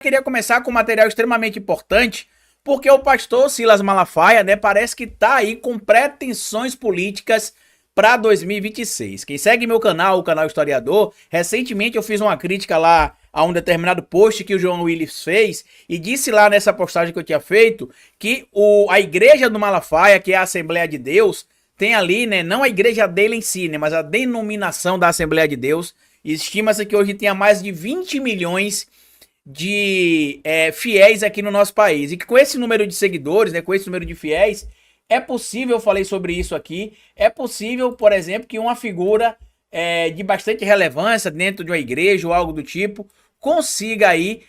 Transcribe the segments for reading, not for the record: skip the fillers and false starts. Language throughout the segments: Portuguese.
Queria começar com um material extremamente importante, porque o pastor Silas Malafaia, né, parece que tá aí com pretensões políticas para 2026. Quem segue meu canal, o canal Historiador, recentemente eu fiz uma crítica lá a um determinado post que o João Willis fez e disse lá nessa postagem que eu tinha feito que a igreja do Malafaia, que é a Assembleia de Deus, tem ali, né, não a igreja dele em si, né, mas a denominação da Assembleia de Deus. Estima-se que hoje tenha mais de 20 milhões de fiéis aqui no nosso país. E que com esse número de seguidores, né, com esse número de fiéis, é possível, eu falei sobre isso aqui, é possível, por exemplo, que uma figura de bastante relevância dentro de uma igreja ou algo do tipo, consiga aí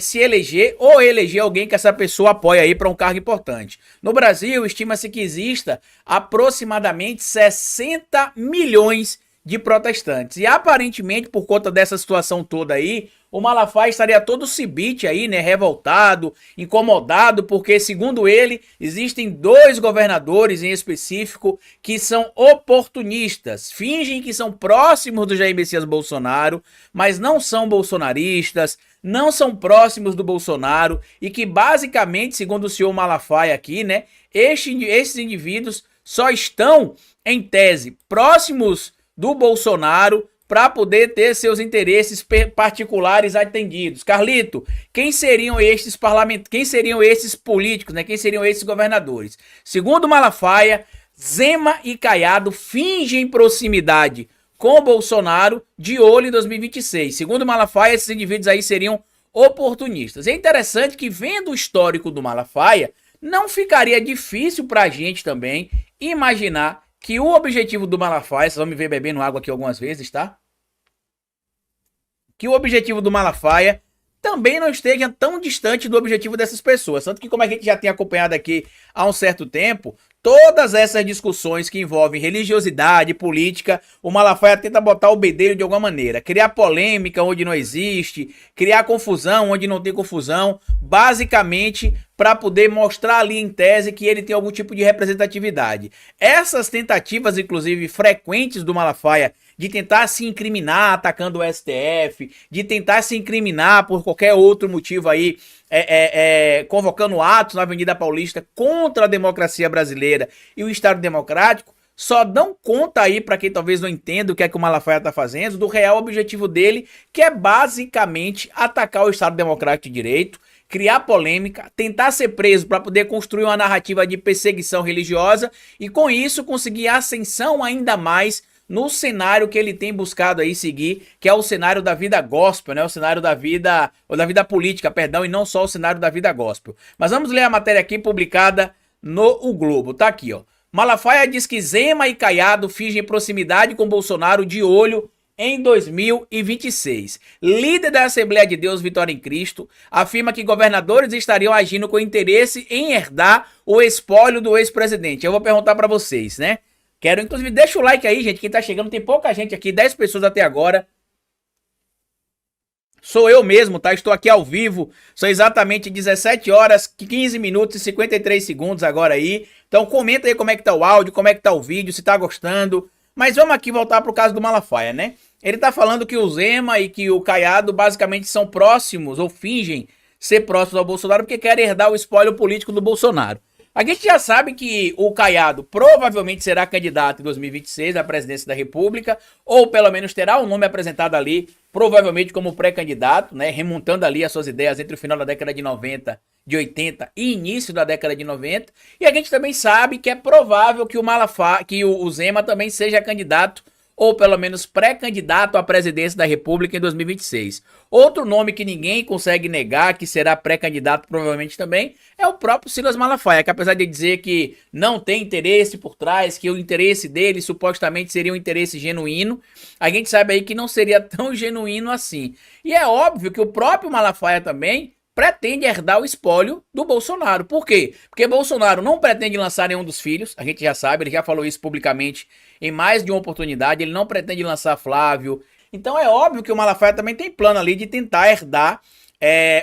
se eleger ou eleger alguém que essa pessoa apoia aí para um cargo importante. No Brasil, estima-se que exista aproximadamente 60 milhões de protestantes. E aparentemente, por conta dessa situação toda aí, o Malafaia estaria todo cibite aí, né, revoltado, incomodado, porque segundo ele, existem dois governadores em específico que são oportunistas, fingem que são próximos do Jair Messias Bolsonaro, mas não são bolsonaristas, não são próximos do Bolsonaro e que basicamente, segundo o senhor Malafaia aqui, né, esses indivíduos só estão, em tese, próximos do Bolsonaro para poder ter seus interesses particulares atendidos. Carlito, quem seriam esses parlamentares, quem seriam esses políticos, né? Quem seriam esses governadores? Segundo Malafaia, Zema e Caiado fingem proximidade com o Bolsonaro de olho em 2026. Segundo Malafaia, esses indivíduos aí seriam oportunistas. É interessante que, vendo o histórico do Malafaia, não ficaria difícil para a gente também imaginar que o objetivo do Malafaia, vocês vão me ver bebendo água aqui algumas vezes, tá? Que o objetivo do Malafaia também não esteja tão distante do objetivo dessas pessoas. Tanto que, como a gente já tem acompanhado aqui há um certo tempo, todas essas discussões que envolvem religiosidade, política, o Malafaia tenta botar o bedelho de alguma maneira, criar polêmica onde não existe, criar confusão onde não tem confusão, basicamente para poder mostrar ali em tese que ele tem algum tipo de representatividade. Essas tentativas, inclusive, frequentes do Malafaia de tentar se incriminar atacando o STF, de tentar se incriminar por qualquer outro motivo aí, convocando atos na Avenida Paulista contra a democracia brasileira e o Estado Democrático, só dão conta aí, para quem talvez não entenda o que é que o Malafaia está fazendo, do real objetivo dele, que é basicamente atacar o Estado Democrático de Direito, criar polêmica, tentar ser preso para poder construir uma narrativa de perseguição religiosa e com isso conseguir ascensão ainda mais no cenário que ele tem buscado aí seguir, que é o cenário da vida gospel, né? O cenário da vida, ou da vida política, perdão, e não só o cenário da vida gospel. Mas vamos ler a matéria aqui publicada no O Globo, tá aqui, ó. Malafaia diz que Zema e Caiado fingem proximidade com Bolsonaro de olho em 2026. Líder da Assembleia de Deus Vitória em Cristo afirma que governadores estariam agindo com interesse em herdar o espólio do ex-presidente. Eu vou perguntar para vocês, né? Quero, inclusive, deixa o like aí, gente, quem tá chegando, tem pouca gente aqui, 10 pessoas até agora. Sou eu mesmo, tá? Estou aqui ao vivo, são exatamente 17 horas, 15 minutos e 53 segundos agora aí. Então comenta aí como é que tá o áudio, como é que tá o vídeo, se tá gostando. Mas vamos aqui voltar pro caso do Malafaia, né? Ele tá falando que o Zema e que o Caiado basicamente são próximos, ou fingem ser próximos ao Bolsonaro, porque querem herdar o espólio político do Bolsonaro. A gente já sabe que o Caiado provavelmente será candidato em 2026 à presidência da República, ou pelo menos terá um nome apresentado ali, provavelmente como pré-candidato, né, remontando ali as suas ideias entre o final da década de 90, de 80 e início da década de 90. E a gente também sabe que é provável que o Zema também seja candidato, ou pelo menos pré-candidato à presidência da República em 2026. Outro nome que ninguém consegue negar que será pré-candidato provavelmente também é o próprio Silas Malafaia, que apesar de dizer que não tem interesse por trás, que o interesse dele supostamente seria um interesse genuíno, a gente sabe aí que não seria tão genuíno assim. E é óbvio que o próprio Malafaia também pretende herdar o espólio do Bolsonaro. Por quê? Porque Bolsonaro não pretende lançar nenhum dos filhos, a gente já sabe, ele já falou isso publicamente em mais de uma oportunidade, ele não pretende lançar Flávio. Então é óbvio que o Malafaia também tem plano ali de tentar herdar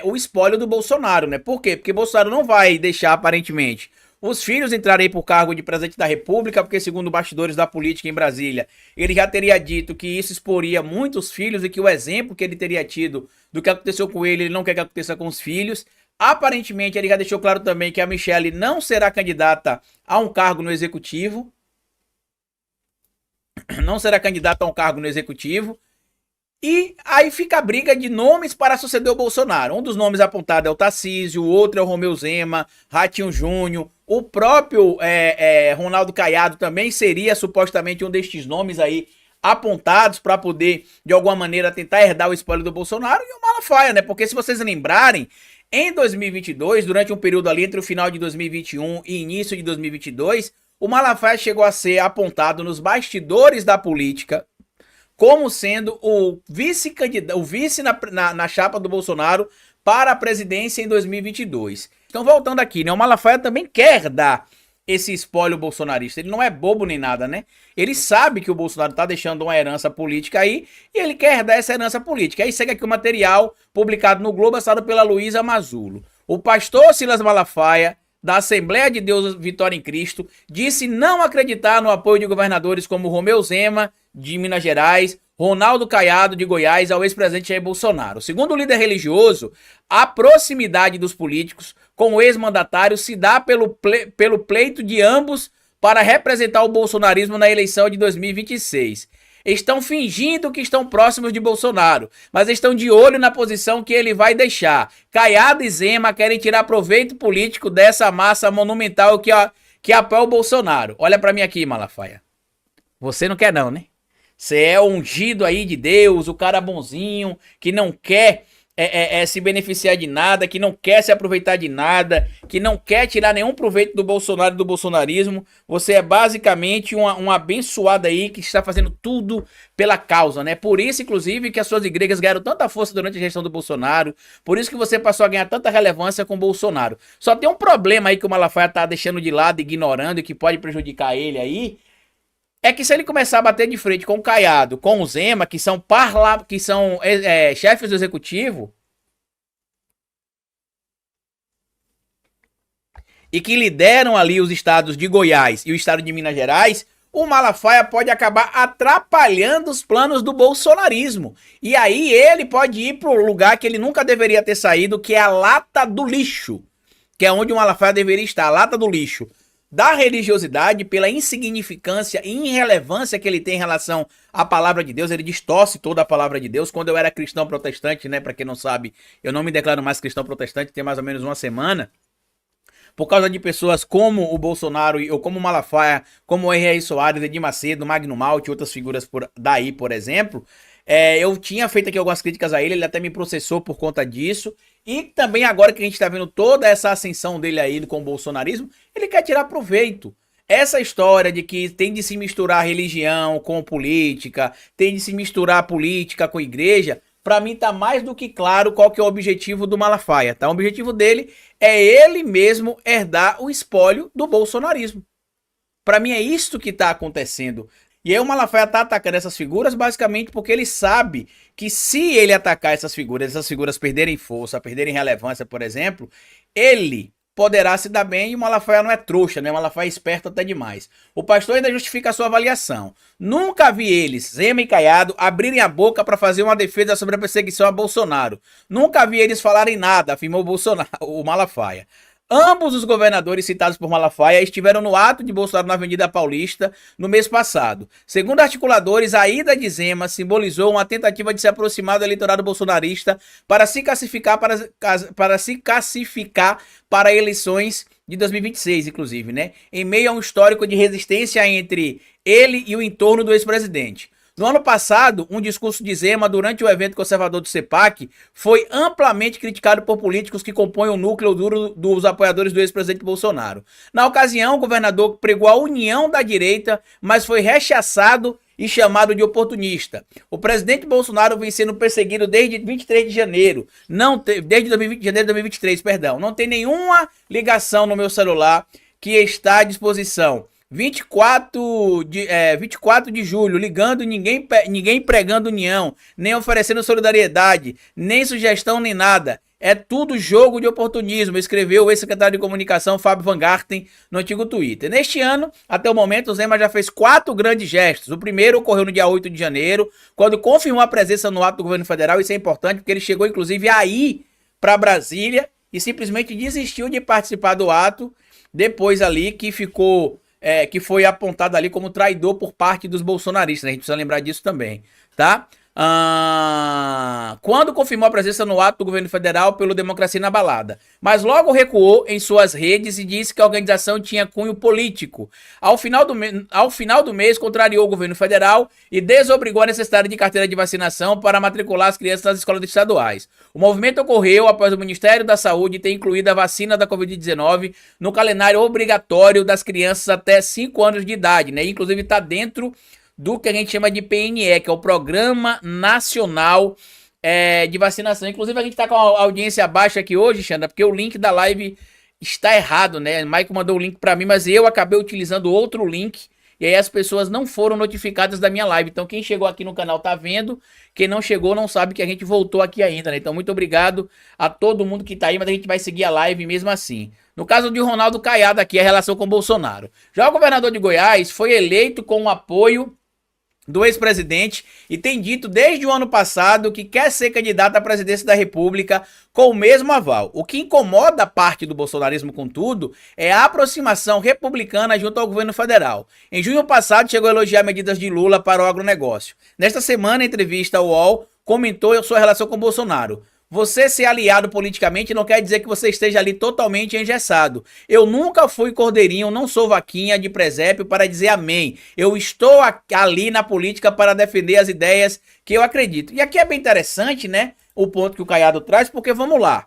o espólio do Bolsonaro, né? Por quê? Porque Bolsonaro não vai deixar, aparentemente, os filhos entrarem por cargo de presidente da República, porque segundo bastidores da política em Brasília, ele já teria dito que isso exporia muitos filhos e que o exemplo que ele teria tido do que aconteceu com ele não quer que aconteça com os filhos. Aparentemente, ele já deixou claro também que a Michelle não será candidata a um cargo no executivo. Não será candidata a um cargo no executivo. E aí fica a briga de nomes para suceder o Bolsonaro. Um dos nomes apontados é o Tarcísio, o outro é o Romeu Zema, Ratinho Júnior. O próprio Ronaldo Caiado também seria supostamente um destes nomes aí apontados para poder, de alguma maneira, tentar herdar o espólio do Bolsonaro. E o Malafaia, né? Porque se vocês lembrarem, em 2022, durante um período ali entre o final de 2021 e início de 2022, o Malafaia chegou a ser apontado nos bastidores da política como sendo o vice-candidato, o vice na chapa do Bolsonaro para a presidência em 2022. Então, voltando aqui, né? O Malafaia também quer dar esse espólio bolsonarista. Ele não é bobo nem nada, né? Ele sabe que o Bolsonaro tá deixando uma herança política aí e ele quer dar essa herança política. Aí segue aqui o material publicado no Globo, assinado pela Luísa Mazulo. O pastor Silas Malafaia, da Assembleia de Deus Vitória em Cristo, disse não acreditar no apoio de governadores como Romeu Zema, de Minas Gerais, Ronaldo Caiado, de Goiás, ao ex-presidente Jair Bolsonaro. Segundo o líder religioso, a proximidade dos políticos com o ex-mandatário se dá pelo pleito de ambos para representar o bolsonarismo na eleição de 2026. Estão fingindo que estão próximos de Bolsonaro, mas estão de olho na posição que ele vai deixar. Caiado e Zema querem tirar proveito político dessa massa monumental que apoia o Bolsonaro. Olha pra mim aqui, Malafaia. Você não quer não, né? Você é o ungido aí de Deus, o cara bonzinho, que não quer se beneficiar de nada, que não quer se aproveitar de nada, que não quer tirar nenhum proveito do Bolsonaro e do bolsonarismo. Você é basicamente um abençoado aí que está fazendo tudo pela causa, né? Por isso, inclusive, que as suas igrejas ganharam tanta força durante a gestão do Bolsonaro, por isso que você passou a ganhar tanta relevância com o Bolsonaro. Só tem um problema aí que o Malafaia tá deixando de lado, ignorando e que pode prejudicar ele aí, é que se ele começar a bater de frente com o Caiado, com o Zema, que são chefes do executivo, e que lideram ali os estados de Goiás e o estado de Minas Gerais, o Malafaia pode acabar atrapalhando os planos do bolsonarismo. E aí ele pode ir para o lugar que ele nunca deveria ter saído, que é a lata do lixo, que é onde o Malafaia deveria estar, a lata do lixo da religiosidade, pela insignificância e irrelevância que ele tem em relação à palavra de Deus. Ele distorce toda a palavra de Deus. Quando eu era cristão protestante, né, para quem não sabe, eu não me declaro mais cristão protestante, tem mais ou menos uma semana, por causa de pessoas como o Bolsonaro, ou como o Malafaia, como o R.R. Soares, Edir Macedo, Magno Malta e outras figuras daí, por exemplo, eu tinha feito aqui algumas críticas a ele até me processou por conta disso. E também agora que a gente tá vendo toda essa ascensão dele aí com o bolsonarismo, ele quer tirar proveito. Essa história de que tem de se misturar religião com política, tem de se misturar política com igreja, pra mim tá mais do que claro qual que é o objetivo do Malafaia, tá? O objetivo dele é ele mesmo herdar o espólio do bolsonarismo. Pra mim é isto que tá acontecendo. E aí o Malafaia tá atacando essas figuras basicamente porque ele sabe que se ele atacar essas figuras perderem força, perderem relevância, por exemplo, ele poderá se dar bem. E o Malafaia não é trouxa, né? O Malafaia é esperto até demais. O pastor ainda justifica a sua avaliação. Nunca vi eles, Zema e Caiado, abrirem a boca para fazer uma defesa sobre a perseguição a Bolsonaro. Nunca vi eles falarem nada, afirmou o Malafaia. Ambos os governadores citados por Malafaia estiveram no ato de Bolsonaro na Avenida Paulista no mês passado. Segundo articuladores, a ida de Zema simbolizou uma tentativa de se aproximar do eleitorado bolsonarista para se classificar para eleições de 2026, inclusive, né? Em meio a um histórico de resistência entre ele e o entorno do ex-presidente. No ano passado, um discurso de Zema durante o evento conservador do CEPAC foi amplamente criticado por políticos que compõem o núcleo duro dos apoiadores do ex-presidente Bolsonaro. Na ocasião, o governador pregou a união da direita, mas foi rechaçado e chamado de oportunista. O presidente Bolsonaro vem sendo perseguido desde 23 de janeiro, desde janeiro de 2023, perdão. Não tem nenhuma ligação no meu celular que está à disposição. 24 de julho, ligando, ninguém pregando união, nem oferecendo solidariedade, nem sugestão, nem nada. é tudo jogo de oportunismo, escreveu o ex-secretário de comunicação Fábio Van Garten no antigo Twitter. Neste ano, até o momento, o Zema já fez 4 grandes gestos. O primeiro ocorreu no dia 8 de janeiro, quando confirmou a presença no ato do governo federal. Isso é importante porque ele chegou inclusive a ir para Brasília e simplesmente desistiu de participar do ato, depois ali que ficou, que foi apontado ali como traidor por parte dos bolsonaristas, né? A gente precisa lembrar disso também, tá? Quando confirmou a presença no ato do governo federal pelo Democracia Inabalada, mas logo recuou em suas redes e disse que a organização tinha cunho político. Ao final do mês, contrariou o governo federal e desobrigou a necessidade de carteira de vacinação para matricular as crianças nas escolas estaduais. O movimento ocorreu após o Ministério da Saúde ter incluído a vacina da Covid-19 no calendário obrigatório das crianças até 5 anos de idade, né? Inclusive está dentro do que a gente chama de PNE, que é o Programa Nacional de Vacinação. Inclusive a gente tá com a audiência baixa aqui hoje, Xanda, porque o link da live está errado, né? O Maico mandou o link para mim, mas eu acabei utilizando outro link e aí as pessoas não foram notificadas da minha live. Então quem chegou aqui no canal tá vendo, quem não chegou não sabe que a gente voltou aqui ainda, né? Então muito obrigado a todo mundo que tá aí, mas a gente vai seguir a live mesmo assim. No caso de Ronaldo Caiado aqui, a relação com Bolsonaro. Já o governador de Goiás foi eleito com o apoio do ex-presidente e tem dito desde o ano passado que quer ser candidato à presidência da República com o mesmo aval. O que incomoda a parte do bolsonarismo, contudo, é a aproximação republicana junto ao governo federal. Em junho passado, chegou a elogiar medidas de Lula para o agronegócio. Nesta semana, em entrevista ao UOL, comentou sua relação com Bolsonaro. Você ser aliado politicamente não quer dizer que você esteja ali totalmente engessado. Eu nunca fui cordeirinho, não sou vaquinha de presépio para dizer amém. Eu estou ali na política para defender as ideias que eu acredito. E aqui é bem interessante, né, o ponto que o Caiado traz, porque vamos lá.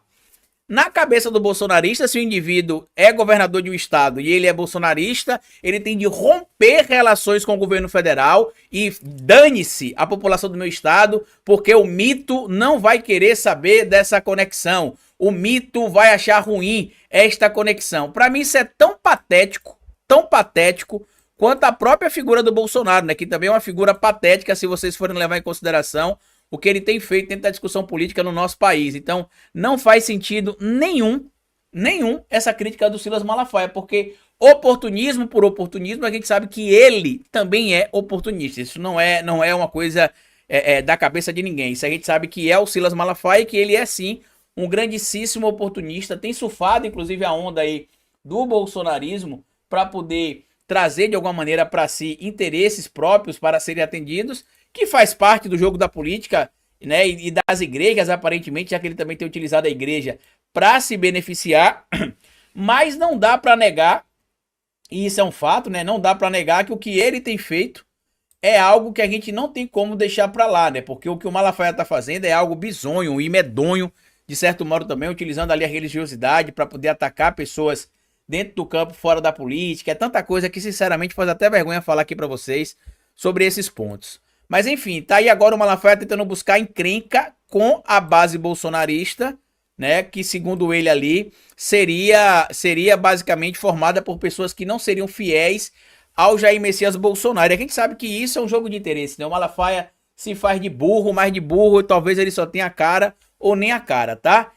Na cabeça do bolsonarista, se o indivíduo é governador de um estado e ele é bolsonarista, ele tem de romper relações com o governo federal e dane-se a população do meu estado, porque o mito não vai querer saber dessa conexão. O mito vai achar ruim esta conexão. Para mim isso é tão patético quanto a própria figura do Bolsonaro, né, que também é uma figura patética se vocês forem levar em consideração o que ele tem feito dentro da discussão política no nosso país. Então, não faz sentido nenhum essa crítica do Silas Malafaia, porque oportunismo por oportunismo, a gente sabe que ele também é oportunista. Isso não é uma coisa da cabeça de ninguém. Isso a gente sabe que é o Silas Malafaia e que ele é sim um grandíssimo oportunista. Tem surfado, inclusive, a onda aí do bolsonarismo para poder trazer de alguma maneira para si interesses próprios para serem atendidos, que faz parte do jogo da política, né, e das igrejas, aparentemente, já que ele também tem utilizado a igreja para se beneficiar, mas não dá para negar, e isso é um fato, né, não dá para negar que o que ele tem feito é algo que a gente não tem como deixar para lá, né, porque o que o Malafaia tá fazendo é algo bizonho e medonho, de certo modo também, utilizando ali a religiosidade para poder atacar pessoas dentro do campo, fora da política, é tanta coisa que sinceramente faz até vergonha falar aqui para vocês sobre esses pontos. Mas enfim, tá aí agora o Malafaia tentando buscar encrenca com a base bolsonarista, né, que segundo ele ali seria basicamente formada por pessoas que não seriam fiéis ao Jair Messias Bolsonaro. E a gente sabe que isso é um jogo de interesse, né? O Malafaia se faz de burro, mas de burro talvez ele só tenha a cara ou nem a cara, tá?